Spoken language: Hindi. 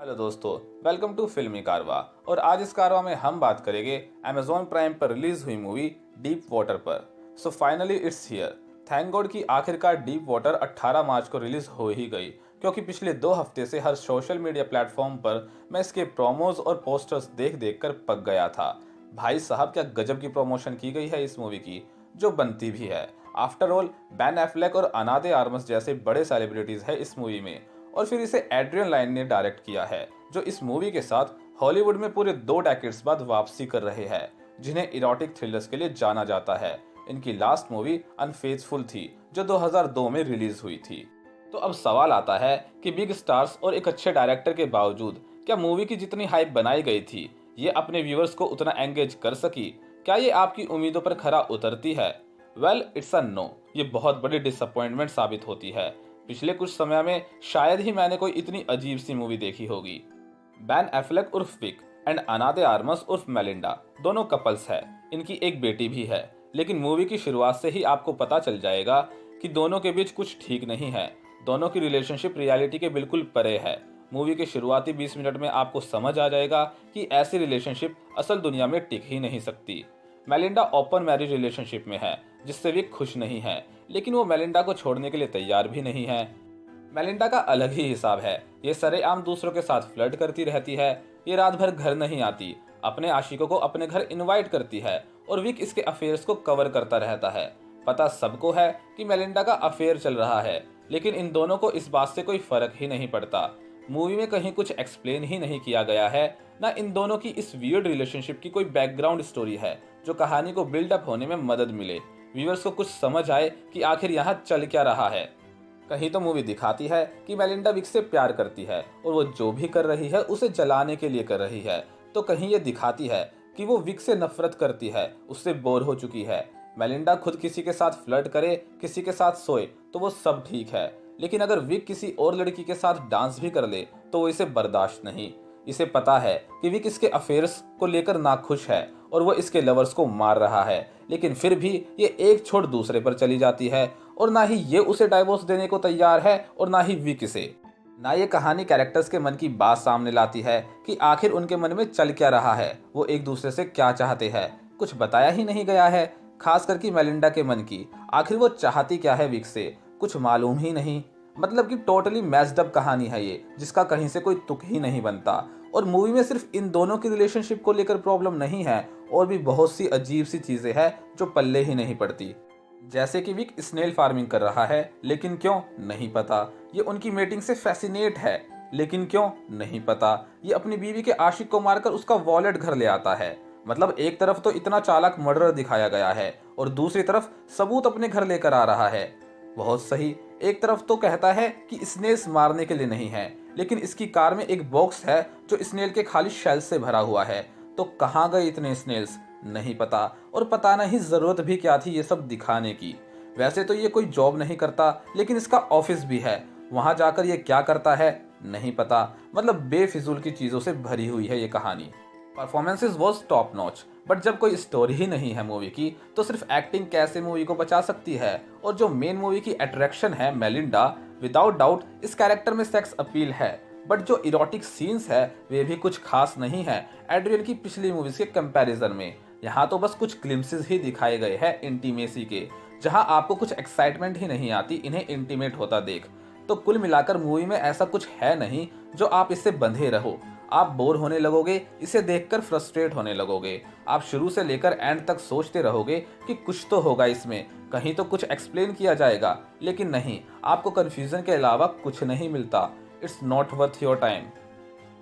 हेलो दोस्तों, वेलकम टू फिल्मी कारवा। और आज इस कारवा में हम बात करेंगे अमेजॉन प्राइम पर रिलीज हुई मूवी डीप वाटर पर। So finally it's here. Thank God कि आखिरकार डीप वाटर 18 मार्च को रिलीज हो ही गई, क्योंकि पिछले 2 हफ्ते से हर सोशल मीडिया प्लेटफॉर्म पर मैं इसके प्रोमोज और पोस्टर्स देख देख कर पक गया था। भाई साहब, क्या गजब की प्रमोशन की गई है इस मूवी की, जो बनती भी है। आफ्टर ऑल, बैन एफ्लेक और अना दे आर्मस जैसे बड़े सेलिब्रिटीज है इस मूवी में, और फिर इसे एड्रियन लाइन ने डायरेक्ट किया है, जो इस मूवी के साथ हॉलीवुड में पूरे 2 डेकेड्स बाद वापसी कर रहे हैं, जिन्हें इरोटिक थ्रिलर्स के लिए जाना जाता है। इनकी लास्ट मूवी अनफेथफुल थी, जो 2002 में रिलीज हुई थी। तो अब सवाल आता है कि बिग स्टार्स और एक अच्छे डायरेक्टर के बावजूद क्या मूवी की जितनी हाइप बनाई गई थी, ये अपने व्यूअर्स को उतना एंगेज कर सकी? क्या ये आपकी उम्मीदों पर खरा उतरती है? Well, it's a no. ये बहुत बड़ी डिसअपॉइंटमेंट साबित होती है। पिछले कुछ समय में शायद ही मैंने कोई इतनी अजीब सी मूवी देखी होगी। बैन एफ्लेक उर्फ विक एंड अना दे आर्मस उर्फ मेलिंडा दोनों कपल्स है। इनकी एक बेटी भी है, लेकिन मूवी की शुरुआत से ही आपको पता चल जाएगा कि दोनों के बीच कुछ ठीक नहीं है। दोनों की रिलेशनशिप रियलिटी के बिल्कुल परे है। मूवी के शुरुआती 20 मिनट में आपको समझ आ जाएगा कि ऐसी रिलेशनशिप असल दुनिया में टिक ही नहीं सकती। मेलिंडा ओपन मैरिज रिलेशनशिप में है, जिससे विक खुश नहीं है, लेकिन वो मेलिंडा को छोड़ने के लिए तैयार भी नहीं है। मेलिंडा का अलग ही हिसाब है। ये सरेआम दूसरों के साथ फ्लर्ट करती रहती है। ये रात भर घर नहीं आती, अपने आशिकों को अपने घर इनवाइट करती है, और विक इसके अफेयर्स को कवर करता रहता है। पता सबको है कि मेलिंडा का अफेयर चल रहा है, लेकिन इन दोनों को इस बात से कोई फर्क ही नहीं पड़ता। मूवी में कहीं कुछ एक्सप्लेन ही नहीं किया गया है, ना इन दोनों की इस वियर्ड रिलेशनशिप की कोई बैकग्राउंड स्टोरी है जो कहानी को बिल्डअप होने में मदद मिले, व्यूअर्स को कुछ समझ आए कि आखिर यहाँ चल क्या रहा है। कहीं तो मूवी दिखाती है कि मेलिंडा विक से प्यार करती है और वो जो भी कर रही है उसे जलाने के लिए कर रही है, तो कहीं ये दिखाती है कि वो विक से नफरत करती है, उससे बोर हो चुकी है। मेलिंडा खुद किसी के साथ फ्लर्ट करे, किसी के साथ सोए तो वो सब ठीक है, लेकिन अगर विक किसी और लड़की के साथ डांस भी कर ले तो वो इसे बर्दाश्त नहीं। इसे पता है कि विक इसके अफेयर्स को लेकर नाखुश है और वो इसके लवर्स को मार रहा है, लेकिन फिर भी ये एक छोड़ दूसरे पर चली जाती है, और ना ही ये उसे डाइवोर्स देने को तैयार है और ना ही विक इसे। ना ये कहानी कैरेक्टर्स के मन की बात सामने लाती है कि आखिर उनके मन में चल क्या रहा है, वो एक दूसरे से क्या चाहते हैं, कुछ बताया ही नहीं गया है। खास करके मेलिंडा के मन की, आखिर वो चाहती क्या है विक से, कुछ मालूम ही नहीं। मतलब कि टोटली मैच्ड अप कहानी है ये, जिसका कहीं से कोई तुक ही नहीं बनता। और मूवी में सिर्फ इन दोनों की रिलेशनशिप को लेकर प्रॉब्लम नहीं है, और भी बहुत सी अजीब सी चीजें हैं जो पल्ले ही नहीं पड़ती। जैसे कि विक स्नेल फार्मिंग कर रहा है, लेकिन क्यों नहीं पता। ये उनकी मेटिंग से फैसिनेट है, लेकिन क्यों नहीं पता। ये अपनी बीवी के आशिक को मारकर उसका वॉलेट घर ले आता है। मतलब एक तरफ तो इतना चालाक मर्डर दिखाया गया है, और दूसरी तरफ सबूत अपने घर लेकर आ रहा है। बहुत सही। एक तरफ तो कहता है कि स्नेल्स मारने के लिए नहीं है, लेकिन इसकी कार में एक बॉक्स है जो स्नेल के खाली शेल से भरा हुआ है। तो कहाँ गए इतने स्नेल्स, नहीं पता। और पता नहीं जरूरत भी क्या थी ये सब दिखाने की। वैसे तो ये कोई जॉब नहीं करता, लेकिन इसका ऑफिस भी है, वहां जाकर ये क्या करता है नहीं पता। मतलब बेफिजूल की चीजों से भरी हुई है ये कहानी। Performances was top notch, but जब कोई स्टोरी ही नहीं है मूवी की, तो सिर्फ एक्टिंग कैसे मूवी को बचा सकती है? और जो मेन मूवी की अट्रैक्शन है मेलिंडा, विदाउट डाउट इस कैरेक्टर में सेक्स अपील है, बट जो इरोटिक सीन्स है वे भी कुछ खास नहीं है एड्रियन की पिछली मूवीज के कंपैरिजन में। यहाँ तो बस कुछ ग्लिम्सेस ही दिखाए गए हैं इंटीमेसी के, जहाँ आपको कुछ एक्साइटमेंट ही नहीं आती इन्हें इंटीमेट होता देख। तो कुल मिलाकर मूवी में ऐसा कुछ है नहीं जो आप इससे बंधे रहो। आप बोर होने लगोगे, इसे देखकर फ्रस्ट्रेट होने लगोगे। आप शुरू से लेकर एंड तक सोचते रहोगे कि कुछ तो होगा इसमें, कहीं तो कुछ एक्सप्लेन किया जाएगा, लेकिन नहीं, आपको कंफ्यूजन के अलावा कुछ नहीं मिलता। It's not worth your time.